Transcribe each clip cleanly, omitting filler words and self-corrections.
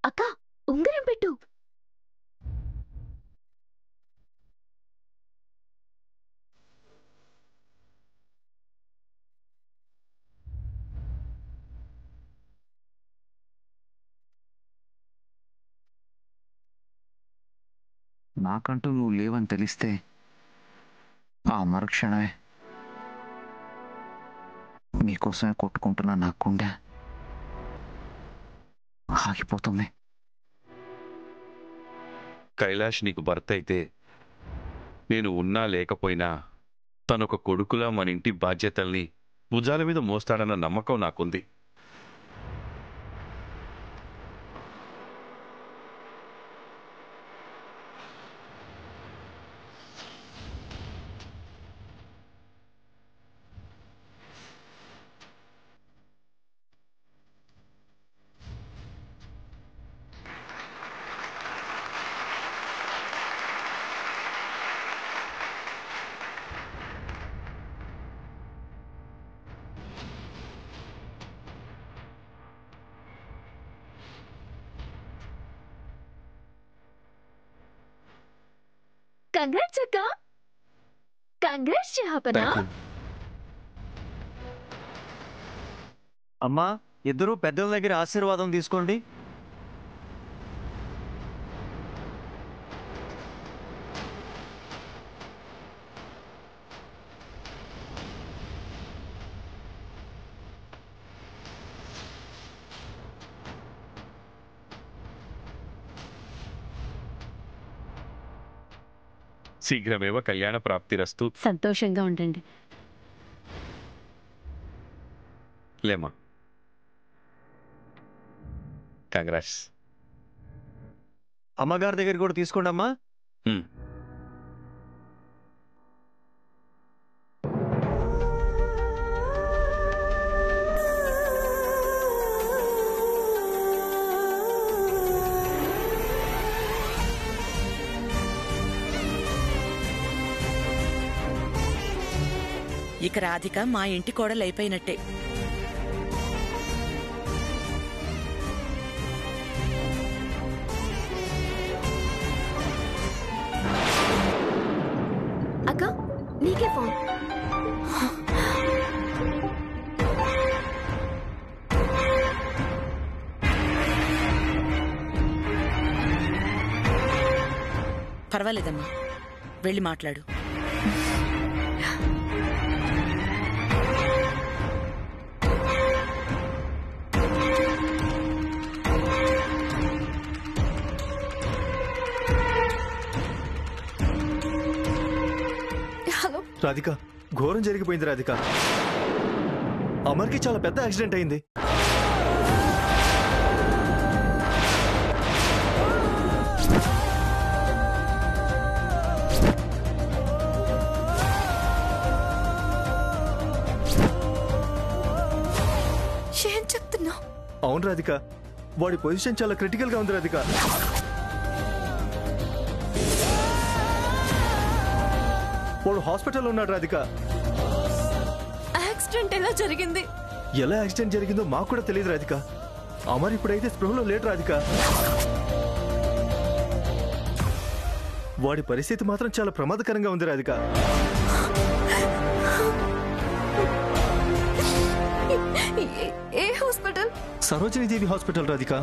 అక్క ఉంగరం పెట్టు. నాకంటూ నువ్వు లేవని తెలిస్తే ఆ మరుక్షణమే మీకోసమే కొట్టుకుంటున్నా నా గుండె ఆగిపోతుంది. కైలాష్ నీకు భర్త అయితే నేను ఉన్నా లేకపోయినా తనొక కొడుకులా మన ఇంటి బాధ్యతల్ని భుజాల మీద మోస్తాడన్న నమ్మకం నాకుంది. కంగ్రాట్స్ అక్క. కంగ్రాట్స్ షహాబనా. అమ్మా, ఇద్దరు పెద్దల దగ్గర ఆశీర్వాదం తీసుకోండి. శీఘ్రమేవ కళ్యాణ ప్రాప్తిరస్తు. సంతోషంగా ఉండండి. లేమా, కంగ్రాట్స్. అమ్మగారి దగ్గర కూడా తీసుకోండి అమ్మా. ఇక రాధిక మా ఇంటి కోడలు అయిపోయినట్టే. అక్క నీకే ఫోన్. పర్వాలేదమ్మా, వెళ్ళి మాట్లాడు. రాధిక, ఘోరం జరిగిపోయింది రాధిక. అమర్కి చాలా పెద్ద యాక్సిడెంట్ అయింది. ఏం చెప్తున్నావు? అవును రాధిక, వాడి పొజిషన్ చాలా క్రిటికల్ గా ఉంది రాధిక. వాడు హాస్పిటల్లో ఉన్నాడు రాధిక. యాక్సిడెంట్ ఎలా జరిగింది? ఎలా యాక్సిడెంట్ జరిగిందో మాకు కూడా తెలియదు రాధిక. అమర్ ఇప్పుడైతే స్పృహలో లేడు రాధిక. వాడి పరిస్థితి మాత్రం చాలా ప్రమాదకరంగా ఉంది రాధిక. ఏ హాస్పిటల్? సరోజినీ దేవి హాస్పిటల్ రాధిక.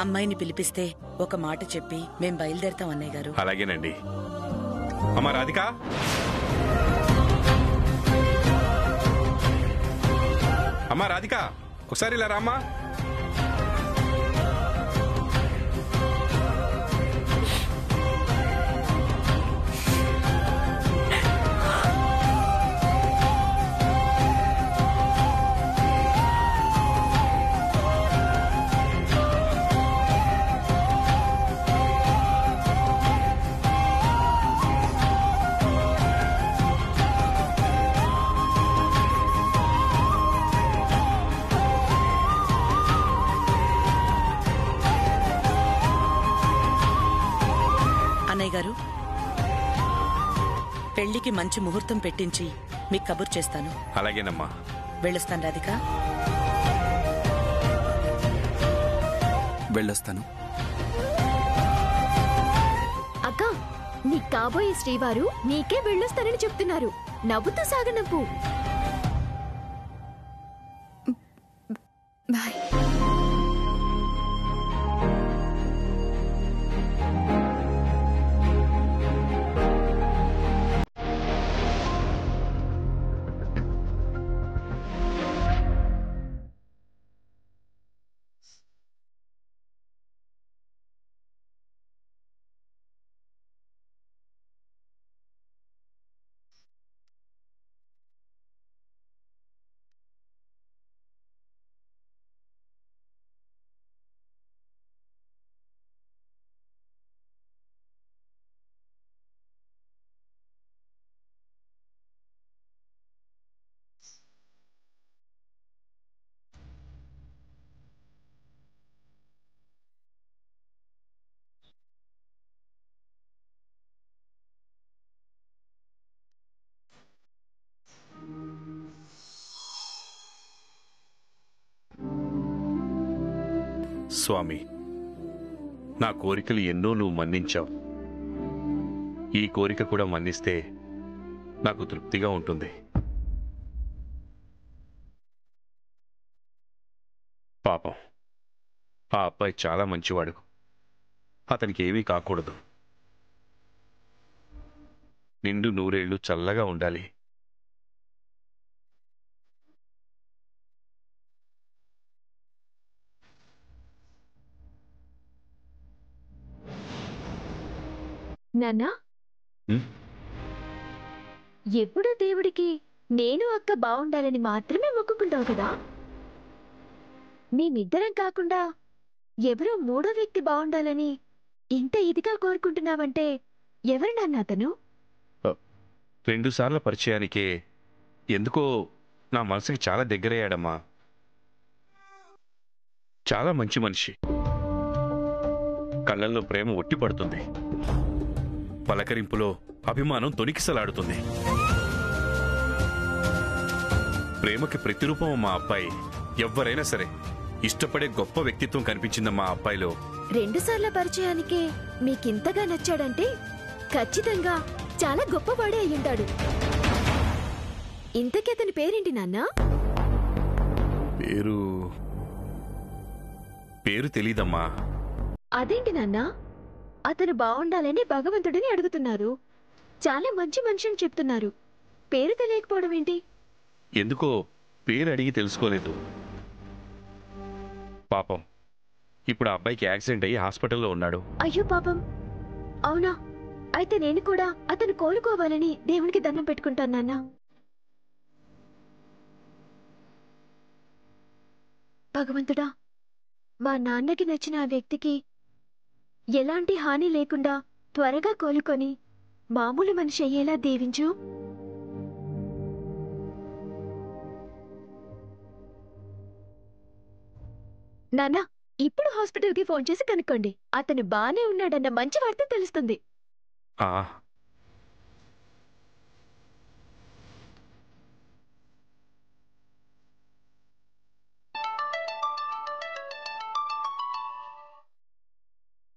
అమ్మాయిని పిలిపిస్తే ఒక మాట చెప్పి మేం బయలుదేరతాం అన్నయ్య గారు. అలాగేనండి. అమ్మా రాధిక, అమ్మా రాధిక, ఒకసారి ఇలా రామ్మా. అన్నయ్య గారు, పెళ్లికి మంచి ముహూర్తం పెట్టించి మీకు కబుర్ చేస్తాను. అలాగేనమ్మా. వెళ్ళొస్తాను రాధిక. వెళ్ళొస్తాను. అక్క, నీ కాబోయే శ్రీవారు నీకే వెళ్ళొస్తానని చెప్తున్నారు. నవ్వుతూ సాగనవ్వు. బాయ్. స్వామి, నా కోరికలు ఎన్నో నువ్వు మన్నించావు. ఈ కోరిక కూడా మన్నిస్తే నాకు తృప్తిగా ఉంటుంది. పాపం, ఆ అబ్బాయి చాలా మంచివాడు. అతనికి ఏమీ కాకూడదు. నిండు నూరేళ్లు చల్లగా ఉండాలి. నాన్నా, ఉమ్, ఎప్పుడూ దేవుడికి నేను అక్క బాగుండాలని మాత్రమే మొక్కుకుంటావు కదా. మేమిద్దరం కాకుండా ఎవరో మూడో వ్యక్తి బాగుండాలని ఇంత ఇదిగా కోరుకుంటున్నావంటే ఎవరు నాన్న అతను? 2 సార్ల పరిచయానికే ఎందుకో నా మనసుకి చాలా దగ్గరయ్యాడమ్మా. చాలా మంచి మనిషి. కళ్ళల్లో ప్రేమ ఒట్టి పడుతుంది. పలకరింపులో అభిమానం తొణికిసలాడుతుంది. ప్రేమకి ప్రతిరూపం మా అబ్బాయి. ఎవ్వరైనా సరే ఇష్టపడే గొప్ప వ్యక్తిత్వం కనిపించిందమ్మా ఆ అబ్బాయిలో. 2 సార్ల పరిచయానికే మీకింతగా నచ్చాడంటే ఖచ్చితంగా చాలా గొప్పవాడే అయ్యుంటాడు. ఇంతకీ అతని పేరేంటి నాన్నా? పేరు తెలీదమ్మా. అదేంటి నాన్నా, అతను బాగుండాలని భగవంతుడిని అడుగుతున్నారు. చాలా మంచి మనిషి అని చెప్తున్నారు. పేరు తెలియకపోవడం ఏంటి? ఎందుకో పేరు అడిగి తెలుసుకోలేదు. పాపం, ఇప్పుడు ఆ అబ్బాయికి యాక్సిడెంట్ అయ్యి హాస్పిటల్లో ఉన్నాడు. అయ్యో పాపం. అవునా? అయితే నేను కూడా అతను కోలుకోవాలని దేవునికి దండం పెట్టుకుంటాను నాన్న. భగవంతుడా, మా నాన్నకి నచ్చిన ఆ వ్యక్తికి ఎలాంటి హాని లేకుండా త్వరగా కోలుకొని మామూలు మనిషి అయ్యేలా దీవించు. నాన్న, ఇప్పుడు హాస్పిటల్కి ఫోన్ చేసి కనుక్కోండి. అతను బానే ఉన్నాడన్న మంచి వార్త తెలుస్తుంది. ఆ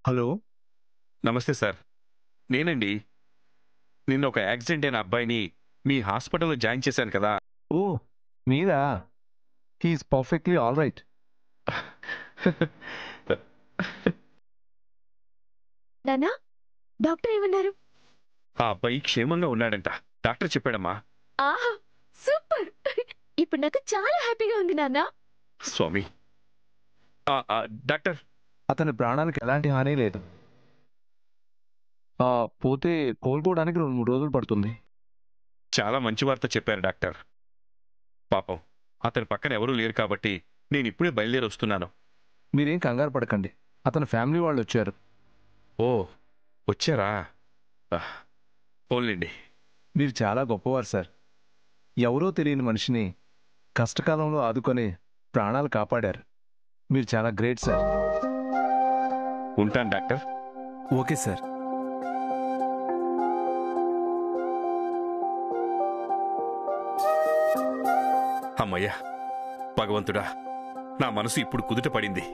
హలో, నమస్తే సార్, నేనండి. నిన్న ఒక యాక్సిడెంట్ అయిన అబ్బాయిని మీ హాస్పిటల్లో జాయిన్ చేశాను కదా. ఓ, మీరా? He's perfectly all right. నాన్నా, డాక్టర్ ఏమన్నారు? ఆ అబ్బాయి క్షేమంగా ఉన్నాడంట, డాక్టర్ చెప్పాడమ్మా. ఆహా, సూపర్. ఇప్పుడు నాకు చాలా హ్యాపీగా ఉంది నాన్న. స్వామి. డాక్టర్, అతని ప్రాణానికి ఎలాంటి హాని లేదు. పోతే కోలుకోవడానికి 2-3 రోజులు పడుతుంది. చాలా మంచి వార్త చెప్పారు డాక్టర్. పాపం అతని పక్కన ఎవరూ లేరు కాబట్టి నేను ఇప్పుడే బయలుదేరి వస్తున్నాను. మీరేం కంగారు పడకండి, అతని ఫ్యామిలీ వాళ్ళు వచ్చారు. ఓ, వచ్చారా? పోన్లేండి. మీరు చాలా గొప్పవారు సార్. ఎవరో తెలియని మనిషిని కష్టకాలంలో ఆదుకొని ప్రాణాలు కాపాడారు. మీరు చాలా గ్రేట్ సార్. ఉంటాను డాక్టర్. Okay sir. అమ్మయ్యా, భగవంతుడా, నా మనసు ఇప్పుడు కుదుట పడింది.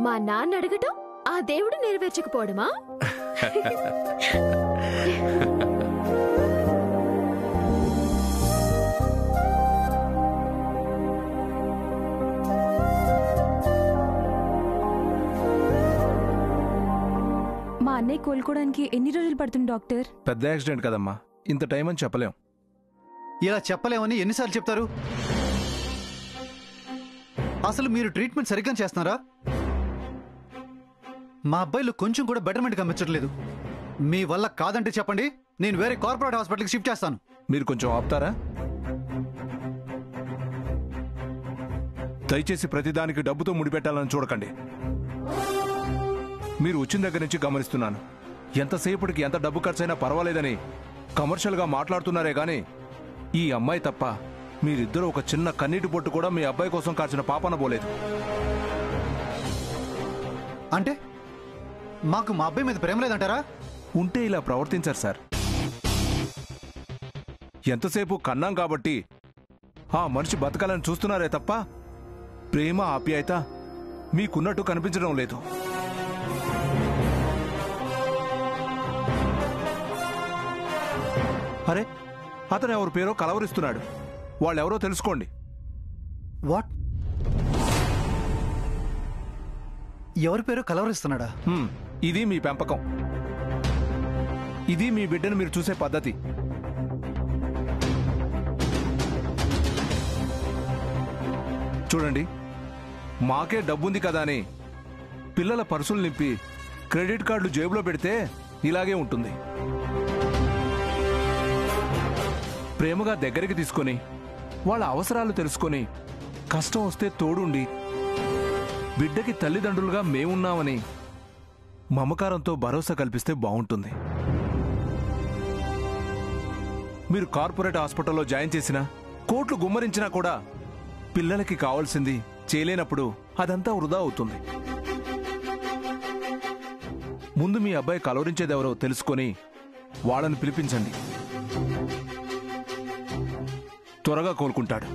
మా నాన్న అడగటం ఆ దేవుడు నెరవేర్చకపోవడమా? మా అన్నయ్య కోలుకోవడానికి ఎన్ని రోజులు పడుతుంది డాక్టర్? పెద్ద యాక్సిడెంట్ కదమ్మా, ఇంత టైం అని చెప్పలేం. ఇలా చెప్పలేమని ఎన్నిసార్లు చెప్తారు? అసలు మీరు ట్రీట్మెంట్ సరిగ్గా చేస్తున్నారా? మా అబ్బాయిలు కొంచెం కూడా బెటర్మెంట్ కనిపించట్లేదు. మీ వల్ల కాదంటే చెప్పండి, నేను వేరే కార్పొరేట్ హాస్పిటల్కి షిఫ్ట్ చేస్తాను. మీరు కొంచెం ఆపుతారా? దయచేసి ప్రతిదానికి డబ్బుతో ముడిపెట్టాలని చూడకండి. మీరు వచ్చిన దగ్గర నుంచి గమనిస్తున్నాను, ఎంతసేపటికి ఎంత డబ్బు ఖర్చైనా పర్వాలేదని కమర్షియల్గా మాట్లాడుతున్నారే గాని ఈ అమ్మాయి తప్ప మీరిద్దరూ ఒక చిన్న కన్నీటి బొట్టు కూడా మీ అబ్బాయి కోసం కాల్చిన పాపన పోలేదు. అంటే మాకు మా అబ్బాయి మీద ప్రేమ లేదంటారా? ఉంటే ఇలా ప్రవర్తించారు సార్. ఎంతసేపు కన్నాం కాబట్టి ఆ మనిషి బతకాలని చూస్తున్నారే తప్ప ప్రేమ ఆప్యాయత మీకున్నట్టు కనిపించడం లేదు. అరే, అతను ఎవరి పేరో కలవరిస్తున్నాడు. వాళ్ళెవరో తెలుసుకోండి. వాట్? ఎవరి పేరు కలవరిస్తున్నాడా? ఇది మీ పెంపకం, ఇది మీ బిడ్డను మీరు చూసే పద్ధతి. చూడండి, మాకే డబ్బుంది కదా అని పిల్లల పర్సులు నింపి క్రెడిట్ కార్డులు జేబులో పెడితే ఇలాగే ఉంటుంది. ప్రేమగా దగ్గరికి తీసుకొని వాళ్ళ అవసరాలు తెలుసుకొని కష్టం వస్తే తోడుండి బిడ్డకి తల్లిదండ్రులుగా మేమున్నామని మమకారంతో భరోసా కల్పిస్తే బాగుంటుంది. మీరు కార్పొరేట్ హాస్పిటల్లో జాయిన్ చేసినా, కోట్లు గుమ్మరించినా కూడా పిల్లలకి కావాల్సింది చేయలేనప్పుడు అదంతా వృధా అవుతుంది. ముందు మీ అబ్బాయి కలవరించేదెవరో తెలుసుకొని వాళ్ళని పిలిపించండి. త్వరగా కోలుకుంటాడు.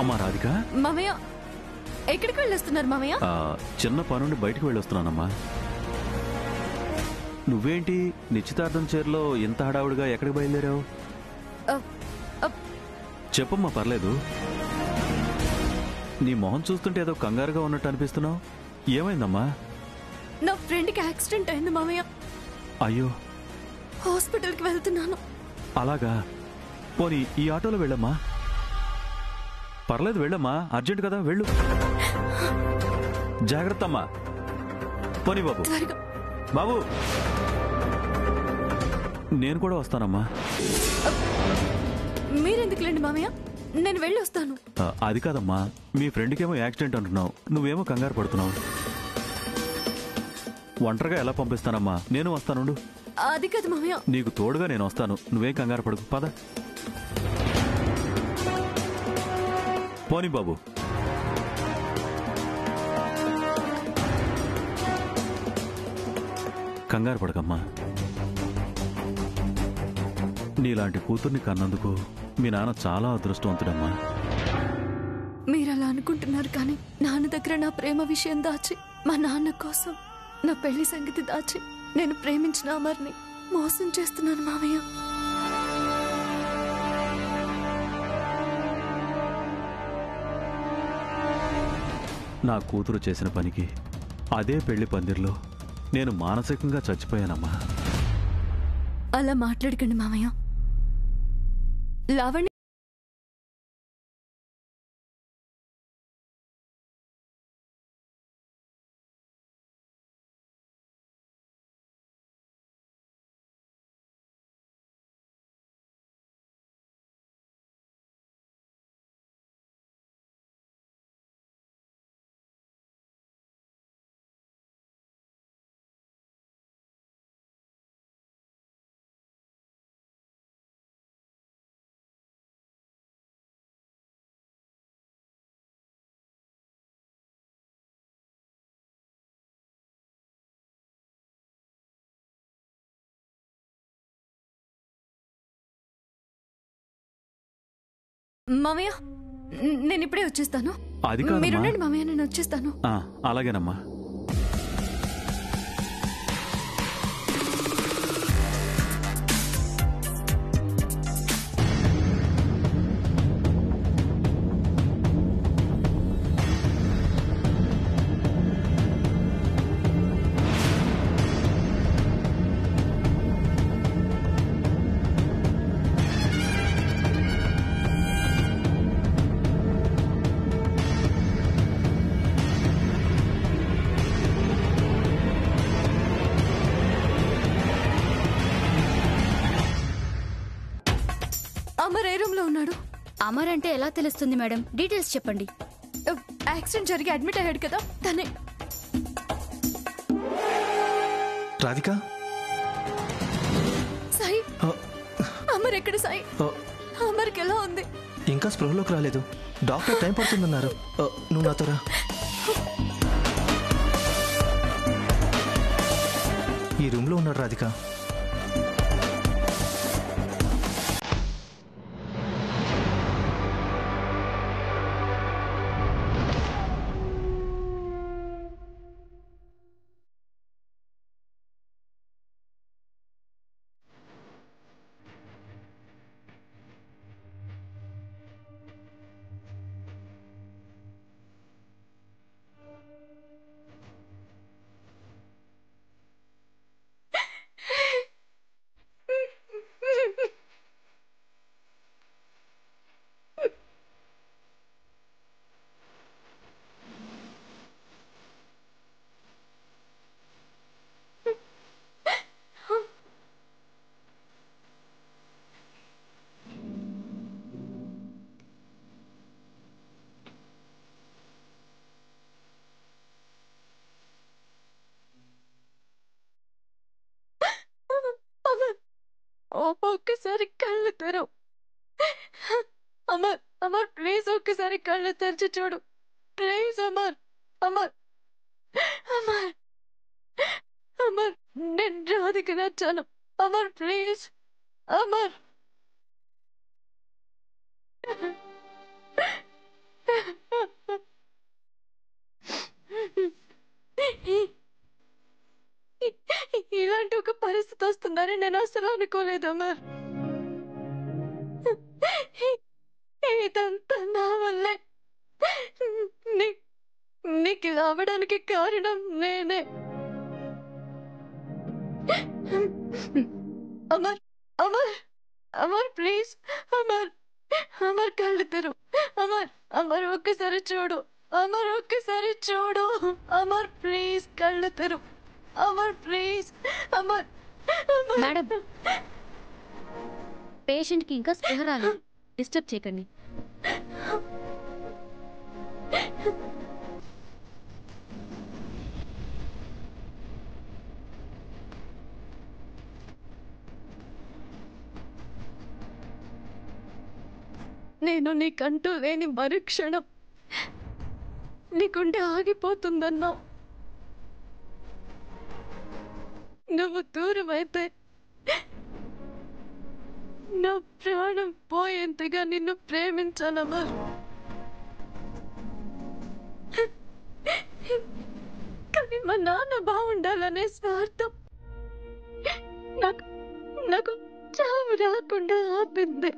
అమ్మా రాధిక. మామయ్య, ఎక్కడికి వెళ్ళొస్తున్నారు మామయ్య? చిన్న పనుండి బయటకు వెళ్ళొస్తున్నానమ్మా. నువ్వేంటి నిశ్చితార్థం చీరలో ఇంత హడావుడిగా ఎక్కడికి బయలుదేరావు? చెప్పమ్మా, పర్లేదు. నీ మొహం చూస్తుంటే ఏదో కంగారుగా ఉన్నట్టు అనిపిస్తున్నావు. ఏమైందమ్మా? నా ఫ్రెండ్కి యాక్సిడెంట్ అయింది మామయ్య. అయ్యో, హాస్పిటల్కి వెళ్తున్నాను. అలాగా, పోనీ ఈ ఆటోలో వెళ్ళమ్మా. పర్లేదు, వెళ్ళమ్మా, అర్జెంట్ కదా, వెళ్ళు. జాగ్రత్త అమ్మా. పోనీ బాబు. బాబు, నేను కూడా వస్తానమ్మా. మీరెందుకులేండి మామయ్య, నేను వెళ్ళి వస్తాను. అది కాదమ్మా, మీ ఫ్రెండ్కేమో యాక్సిడెంట్ అంటున్నావు, నువ్వేమో కంగారు పడుతున్నావు. ఒంటరిగా ఎలా పంపిస్తానమ్మా, నేను వస్తానుండు. అది కాదు మామయ్య, నీకు తోడుగా నేను వస్తాను, నువ్వేం కంగారు పడుకు, పద. పోనీ బాబు. కంగారు పడకమ్మా. నీలాంటి కూతుర్ని కన్నందుకు మీ నాన్న చాలా అదృష్టవంతుడమ్మా. మీరలా అనుకుంటున్నారు, కానీ నాన్న దగ్గర నా ప్రేమ విషయం దాచి, మా నాన్న కోసం నా పెళ్లి సంగతి దాచి, నేను ప్రేమించిన అమర్ని మోసం చేస్తున్నాను మామయ్య. నా కూతురు చేసిన పనికి అదే పెళ్లి పందిర్లో నేను మానసికంగా చచ్చిపోయానమ్మా. అలా మాట్లాడకండి మామయ్య. లావణ్య మామయ్య, నేను ఇప్పుడే వచ్చేస్తాను. అది కాదు, మీరుండండి మామయ్య, నేను వచ్చేస్తాను. అలాగేనమ్మా. అమర్ ఏ రూమ్ లో ఉన్నాడు? అమర్ అంటే ఎలా తెలుస్తుంది మేడం? డీటెయిల్స్ చెప్పండి. యాక్సిడెంట్ జరిగి అడ్మిట్ అయ్యాడు కదా, తనే. రాధిక, సాయి, అమర్ ఎక్కడ సాయి? అమర్కి ఎలా ఉంది? ఇంకా స్పృహలోకి రాలేదు, డాక్టర్ టైం పడుతుందన్నారు. నువ్వు నాతో రా. ఈ రూమ్లో ఉన్నాడు రాధిక. ఒక్కసారి కళ్ళు తెరవు. అమర్, అమర్ ప్లీజ్ ఒక్కసారి కళ్ళు తెరిచి చూడు ప్లీజ్. అమర్, అమర్, అమర్, అమర్, నేను రాధిక నచ్చాను. అమర్ ప్లీజ్, అమర్. ఇలాంటి ఒక పరిస్థితి వస్తుందని నేను అసలు అనుకోలేదు అమర్. ఇదంతా నా వల్లే. నీకు ఇలా అవ్వడానికి కారణం నేనే. అమర్ అమర్ అమర్ ప్లీజ్ అమర్ అమర్ కళ్ళు తెరు అమర్ అమర్ ఒక్కసారి చూడు అమర్ ఒక్కసారి చూడు అమర్ ప్లీజ్ కళ్ళు తెరు అమర్ ప్లీజ్ అమర్ మేడం పేషెంట్కి ఇంకా స్పృహ రాలేదు, డిస్టర్బ్ చేయకండి. నేను నీకంటూ లేని మరుక్షణం నీకుంటే ఆగిపోతుందన్నావు. నువ్వు దూరం అయితే నా ప్రాణం పోయేంతగా నిన్ను ప్రేమించాలమర్. కానీ మా నాన్న బాగుండాలనే స్వార్థం నాకు చావు రాకుండా ఆపింది.